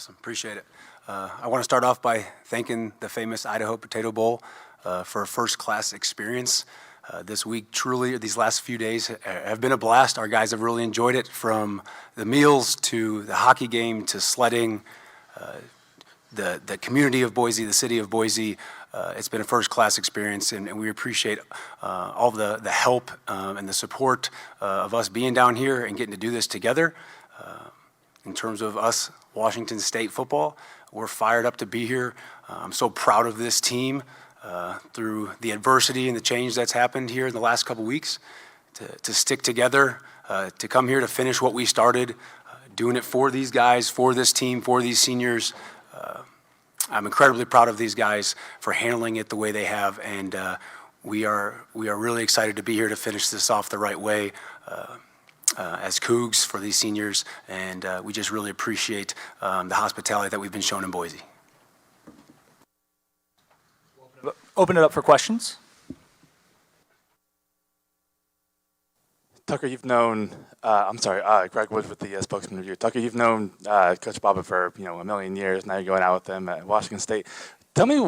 Awesome, appreciate it. I want to start off by thanking the famous Idaho Potato Bowl for a first-class experience. This week, truly, these last few days have been a blast. Our guys have really enjoyed it, from the meals to the hockey game to sledding, the community of Boise, the city of Boise. It's been a first-class experience, and we appreciate all the help and the support of us being down here and getting to do this together. In terms of us, Washington State football, we're fired up to be here. I'm so proud of this team through the adversity and the change that's happened here in the last couple weeks, to stick together, to come here to finish what we started, doing it for these guys, for this team, for these seniors. I'm incredibly proud of these guys for handling it the way they have, and we are really excited to be here to finish this off the right way as Cougs for these seniors, and we just really appreciate the hospitality that we've been shown in Boise. Open it up for questions. Tucker, you've known, Greg Woods with the spokesman review. Tucker, you've known Coach Bobbit for a million years. Now you're going out with him at Washington State. Tell me,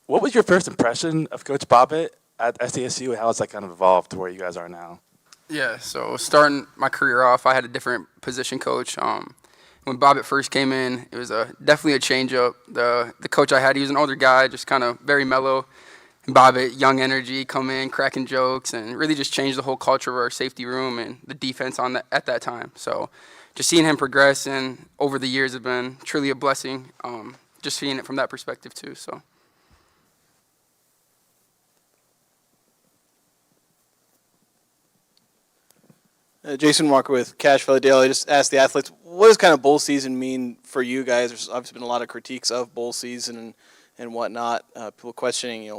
what was your first impression of Coach Bobbit at SDSU, and how has that kind of evolved to where you guys are now? Yeah, so starting my career off, I had a different position coach. When Bobbit first came in, it was definitely a change up. The coach I had, he was an older guy, just kind of very mellow. And Bobbit, young energy, come in, cracking jokes, and really just changed the whole culture of our safety room and the defense at that time. So just seeing him progress and over the years has been truly a blessing, just seeing it from that perspective too. So. Jason Walker with Cash Valley Daily. Just asked the athletes, what does kind of bowl season mean for you guys? There's obviously been a lot of critiques of bowl season and whatnot. People questioning,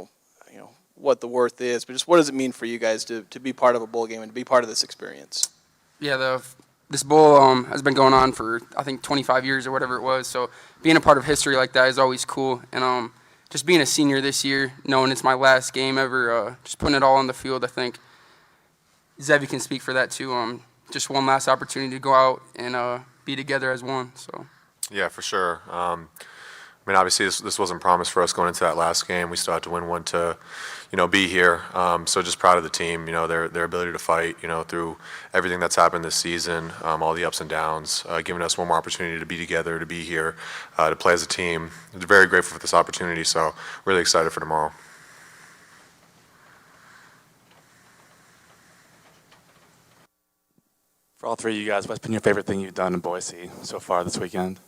what the worth is, but just what does it mean for you guys to be part of a bowl game and to be part of this experience? Yeah, this bowl has been going on for I think 25 years or whatever it was. So being a part of history like that is always cool. And just being a senior this year, knowing it's my last game ever, just putting it all on the field, I think Zevi can speak for that too. Just one last opportunity to go out and be together as one. So. Yeah, for sure. Obviously this wasn't promised for us going into that last game. We still had to win one to, be here. So just proud of the team. Their ability to fight. Through everything that's happened this season, all the ups and downs, giving us one more opportunity to be together, to be here, to play as a team. Very grateful for this opportunity. So really excited for tomorrow. For all three of you guys, what's been your favorite thing you've done in Boise so far this weekend?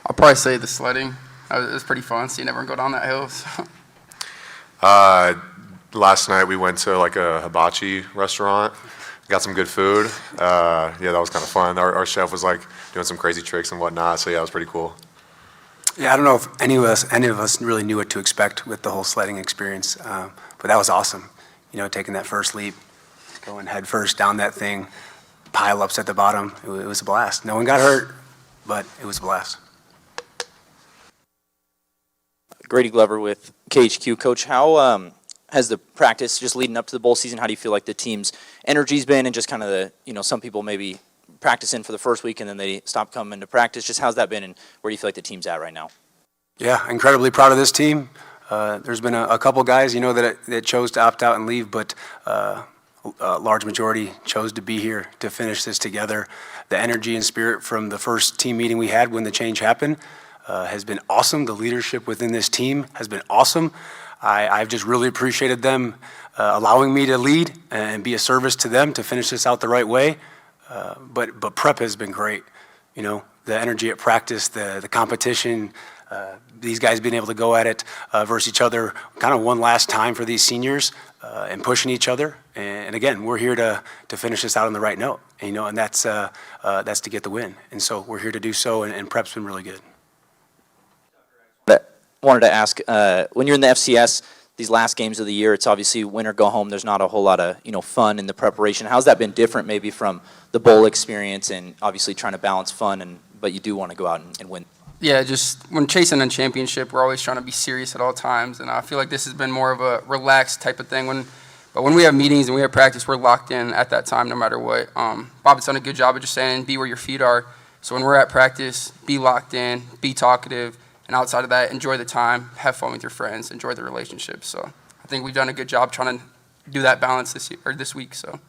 I'll probably say the sledding. It was pretty fun seeing everyone go down that hill. So. Last night we went to a hibachi restaurant, got some good food. That was kind of fun. Our chef was doing some crazy tricks and whatnot. So yeah, it was pretty cool. Yeah, I don't know if any of us really knew what to expect with the whole sledding experience, but that was awesome. Taking that first leap, going head first down that thing, pile-ups at the bottom. It was a blast. No one got hurt, but it was a blast. Grady Glover with KHQ. Coach, how has the practice just leading up to the bowl season, how do you feel like the team's energy's been, and just kind of some people maybe practice in for the first week and then they stop coming to practice. Just how's that been, and where do you feel like the team's at right now? Yeah, incredibly proud of this team. There's been a couple guys, that chose to opt out and leave, but a large majority chose to be here to finish this together. The energy and spirit from the first team meeting we had when the change happened has been awesome. The leadership within this team has been awesome. I've just really appreciated them allowing me to lead and be a service to them to finish this out the right way. But prep has been great. The energy at practice, the competition, these guys being able to go at it versus each other kind of one last time for these seniors and pushing each other. And again, we're here to finish this out on the right note, and that's to get the win. And so we're here to do so, and prep's been really good. Wanted to ask, when you're in the FCS, these last games of the year, it's obviously win or go home. There's not a whole lot of fun in the preparation. How's that been different maybe from the bowl experience, and obviously trying to balance fun, but you do want to go out and win? Yeah, just when chasing a championship, we're always trying to be serious at all times, and I feel like this has been more of a relaxed type of thing. But when we have meetings and we have practice, we're locked in at that time no matter what. Bobbit's done a good job of just saying be where your feet are. So when we're at practice, be locked in, be talkative, and outside of that, enjoy the time, have fun with your friends, enjoy the relationships. So I think we've done a good job trying to do that balance this week. So.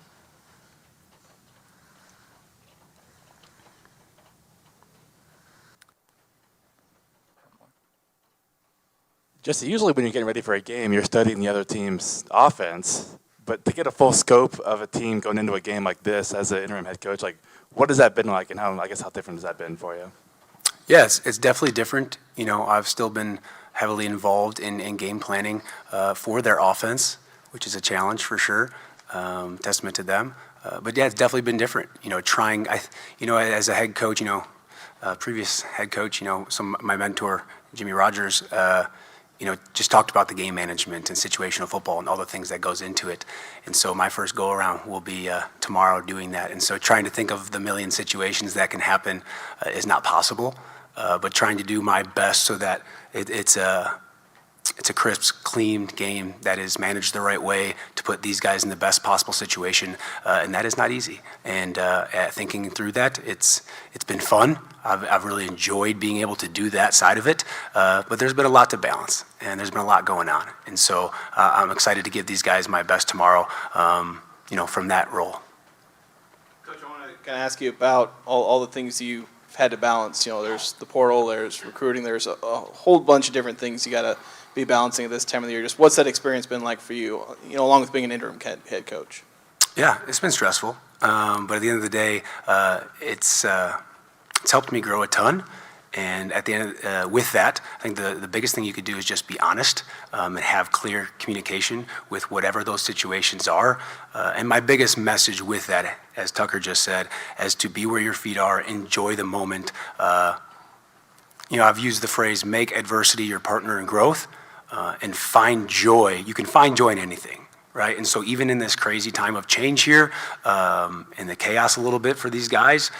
Jesse, usually when you're getting ready for a game, you're studying the other team's offense. But to get a full scope of a team going into a game like this as an interim head coach, like what has that been like, and how different has that been for you? Yes, it's definitely different. I've still been heavily involved in game planning for their offense, which is a challenge for sure. Testament to them. But yeah, it's definitely been different. As a head coach, previous head coach, my mentor, Jimmy Rogers, just talked about the game management and situational football and all the things that goes into it. And so my first go around will be tomorrow doing that. And so trying to think of the million situations that can happen is not possible, but trying to do my best so that it's a crisp, clean game that is managed the right way to put these guys in the best possible situation, and that is not easy. And thinking through that, it's been fun. I've really enjoyed being able to do that side of it, but there's been a lot to balance, and there's been a lot going on. And so I'm excited to give these guys my best tomorrow, from that role. Coach, I want to kind of ask you about all the things you've had to balance. There's the portal, there's recruiting, there's a whole bunch of different things you got to be balancing at this time of the year. Just what's that experience been like for you, along with being an interim head coach? Yeah, it's been stressful, but at the end of the day, it's helped me grow a ton. And at the end, with that, I think the biggest thing you could do is just be honest and have clear communication with whatever those situations are. And my biggest message with that, as Tucker just said, as to be where your feet are, enjoy the moment. I've used the phrase, make adversity your partner in growth. And find joy. You can find joy in anything, right? And so even in this crazy time of change here, and the chaos a little bit for these guys,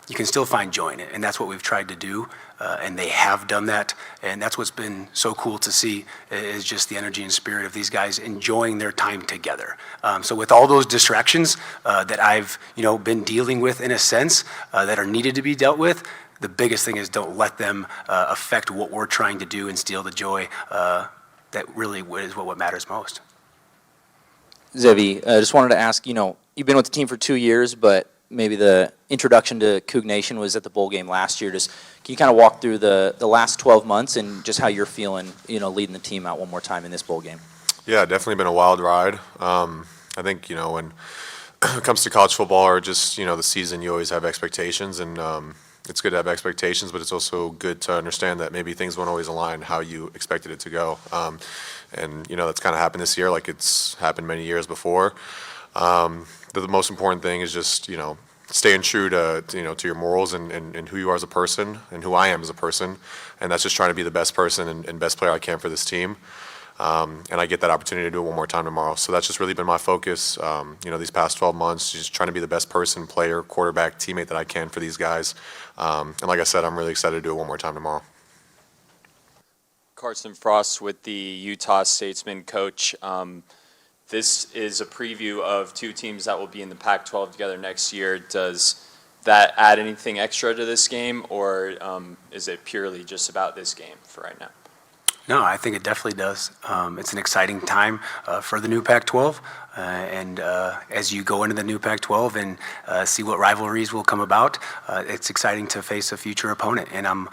you can still find joy in it. And that's what we've tried to do, and they have done that. And that's what's been so cool to see, is just the energy and spirit of these guys enjoying their time together. So with all those distractions that I've been dealing with in a sense, that are needed to be dealt with, the biggest thing is don't let them affect what we're trying to do and steal the joy that really is what matters most. Zevi, I just wanted to ask, you've been with the team for 2 years, but maybe the introduction to Coug Nation was at the bowl game last year. Just can you kind of walk through the last 12 months and just how you're feeling, leading the team out one more time in this bowl game? Yeah, definitely been a wild ride. I think, when it comes to college football or just, the season, you always have expectations, and it's good to have expectations, but it's also good to understand that maybe things won't always align how you expected it to go. And that's kind of happened this year, like it's happened many years before. The most important thing is just, staying true to your morals and who you are as a person and who I am as a person. And that's just trying to be the best person and best player I can for this team. And I get that opportunity to do it one more time tomorrow. So that's just really been my focus, these past 12 months, just trying to be the best person, player, quarterback, teammate that I can for these guys. And like I said, I'm really excited to do it one more time tomorrow. Carson Frost with the Utah Statesman. Coach, this is a preview of two teams that will be in the Pac-12 together next year. Does that add anything extra to this game, or is it purely just about this game for right now? No, I think it definitely does. It's an exciting time for the new Pac-12, and as you go into the new Pac-12 and see what rivalries will come about, it's exciting to face a future opponent, and I'm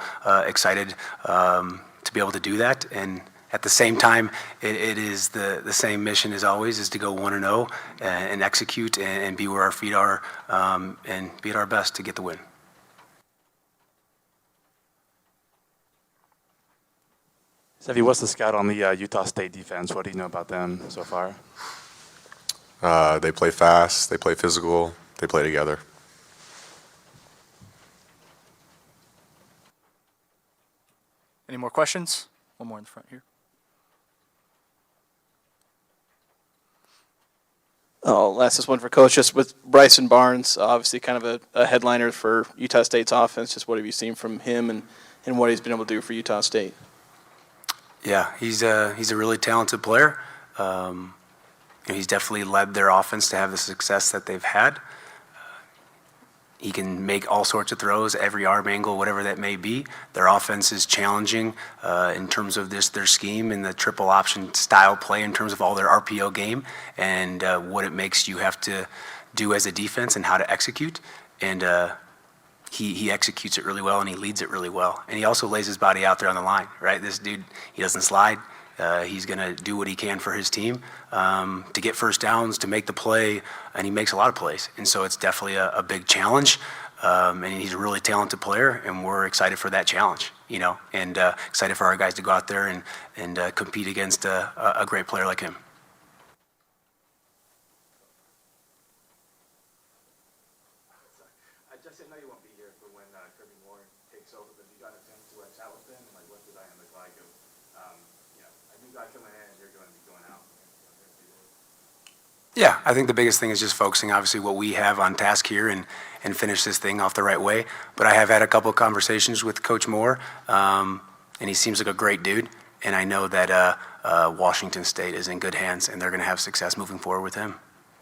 excited to be able to do that. And at the same time, it is the same mission as always, is to go 1-0 and execute and be where our feet are and be at our best to get the win. Zevi, what's the scout on the Utah State defense? What do you know about them so far? They play fast, they play physical, they play together. Any more questions? One more in the front here. I'll ask this one for Coach. Just with Bryson Barnes, obviously kind of a headliner for Utah State's offense. Just what have you seen from him and what he's been able to do for Utah State? Yeah, he's a really talented player. He's definitely led their offense to have the success that they've had. He can make all sorts of throws, every arm angle, whatever that may be. Their offense is challenging in terms of their scheme and the triple option style play in terms of all their RPO game and what it makes you have to do as a defense and how to execute. And he executes it really well and he leads it really well. And he also lays his body out there on the line, right? This dude, he doesn't slide. He's going to do what he can for his team to get first downs, to make the play, and he makes a lot of plays. And so it's definitely a big challenge. And he's a really talented player, and we're excited for that challenge, you know, and excited for our guys to go out there and compete against a great player like him. Jesse, I know you won't be here for when Kirby Moore takes over, but you got a chance to chat with him, and like, what the dynamic like of, you know, a new guy coming in and you're going to be going out. Yeah, I think the biggest thing is just focusing, obviously, what we have on task here and finish this thing off the right way. But I have had a couple of conversations with Coach Moore, and he seems like a great dude. And I know that Washington State is in good hands, and they're going to have success moving forward with him.